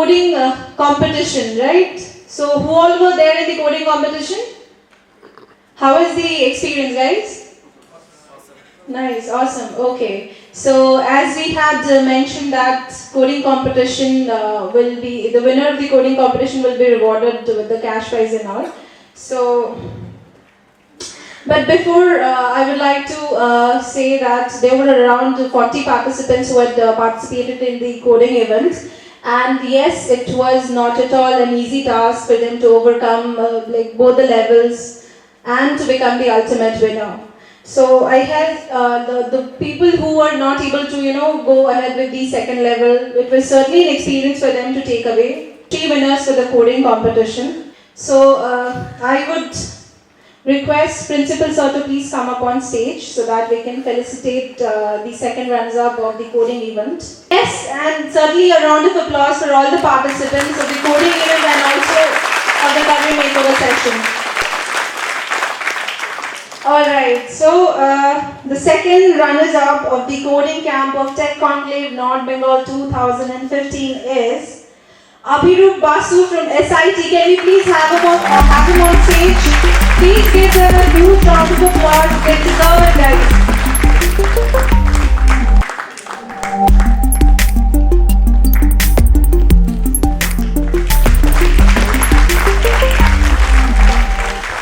coding competition, right? So who all were there in the coding competition? How was the experience, guys? Nice, awesome. Okay. So as we had mentioned that coding competition will be, the winner of the coding competition will be rewarded with the cash prize and all. So, but before I would like to say that there were around 40 participants who had participated in the coding event. And yes, it was not at all an easy task for them to overcome like both the levels and to become the ultimate winner. So I had the people who were not able to go ahead with the second level. It was certainly an experience for them to take away 3 winners for the coding competition. So I would request Principal Sir to please come up on stage so that we can felicitate the second runners-up of the coding event. Yes, and certainly a round of applause for all the participants of the coding event and also of the career makeover session. Alright, so the second runners-up of the coding camp of Tech Conclave North Bengal 2015 is Abhirup Basu from SIT. Can we please have him on stage? Please give them a huge round of applause. They deserve it, guys.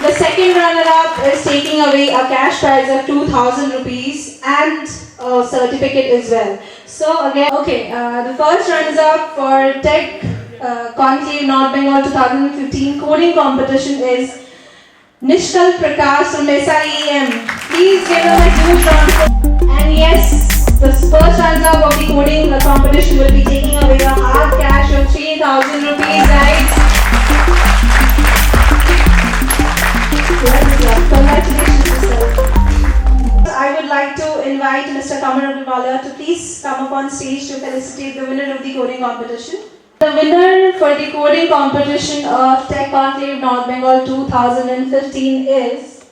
The second runner-up is taking away a cash prize of 2,000 rupees and a certificate as well. So again, okay, the first runners-up for Tech Conclave North Bengal 2015 coding competition is Nishkal Prakash from SIEM. Please give them a huge round of applause. And yes, the first runner-up of the coding competition will be taking away a hard cash of 3,000 rupees, guys. Congratulations, Mr. I would like to invite Mr. Kamar Abdulwala to please come up on stage to felicitate the winner of the coding competition. The winner for the coding competition of Tech Conclave North Bengal 2015 is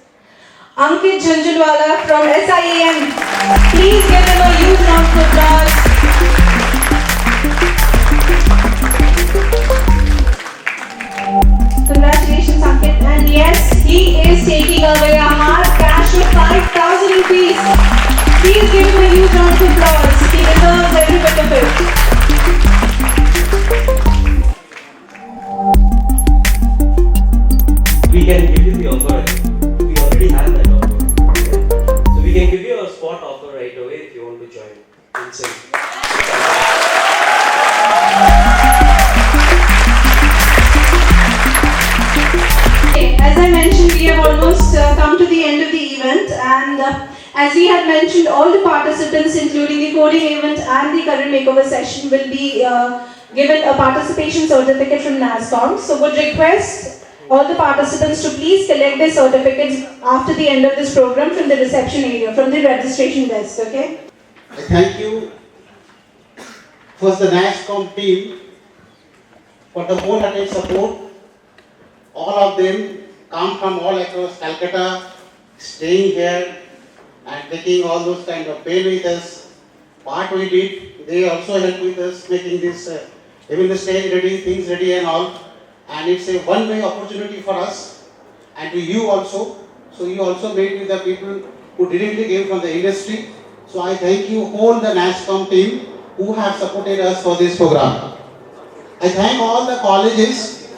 Ankit Jhunjhunwala from SIEM. Please give him a huge round of applause. Congratulations, Ankit. And yes, he is taking away a hard cash of 5,000 rupees. Please give him a huge round of applause. He deserves every bit of it. We can give you the offer. We already have that offer. Okay? So we can give you a spot offer right away if you want to join. As I mentioned, we have almost come to the end of the event, and as we had mentioned, all the participants, including the coding event and the career makeover session, will be given a participation certificate from NASSCOM. So would request all the participants to please collect their certificates after the end of this program from the reception area, from the registration desk, okay? I thank you first the NASSCOM team for the wholehearted support. All of them come from all across Calcutta, staying here and taking all those kind of pain with us. What we did, they also helped with us making this, even the stage ready, things ready and all. And it's a one-way opportunity for us and to you also. So you also made with the people who directly came from the industry. So I thank you whole the NASSCOM team who have supported us for this program. I thank all the colleges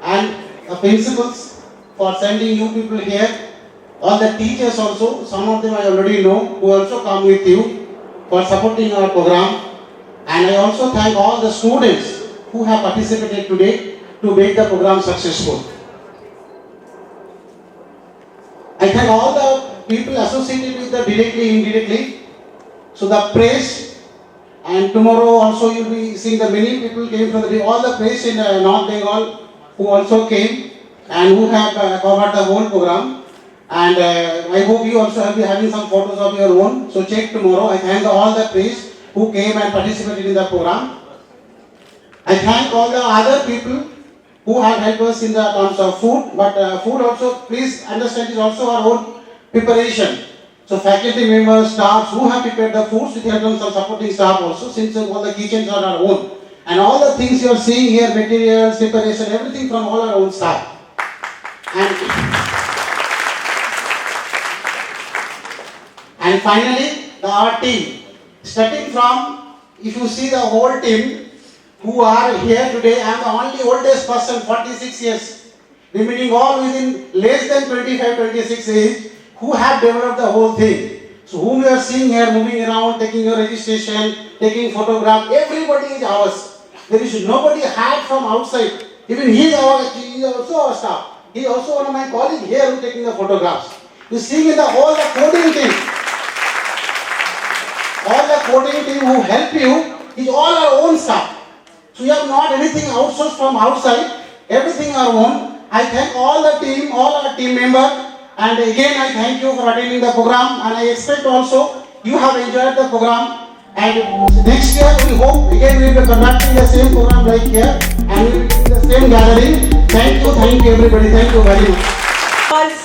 and the principals for sending you people here. All the teachers also, some of them I already know, who also come with you for supporting our program. And I also thank all the students who have participated today to make the program successful. I thank all the people associated with the directly, indirectly. So the press, and tomorrow also you'll be seeing the many people came from all the press in North Bengal who also came and who have covered the whole program. And I hope you also will be having some photos of your own. So check tomorrow. I thank all the press who came and participated in the program. I thank all the other people who have helped us in the terms of food, but food also, please understand, is also our own preparation. So faculty members, staffs who have prepared the foods, we have done some supporting staff also, since all the kitchens are our own. And all the things you are seeing here, materials, preparation, everything from all our own staff. And finally, our team. Starting from, if you see the whole team who are here today, I am the only oldest person, 46 years, remaining all within less than 25, 26 age, who have developed the whole thing. So whom you are seeing here moving around, taking your registration, taking photograph, everybody is ours. There is nobody hired from outside. Even he is also our staff. He is also one of my colleagues here who is taking the photographs. You see in the whole the coding team. All the coding team who help you is all our own staff. So we have not anything outsourced from outside, everything our own. I thank all the team, all our team members, and again I thank you for attending the program, and I expect also you have enjoyed the program. And next year we hope again we will be conducting the same program like here, and we will be in the same gathering. Thank you everybody, thank you very much.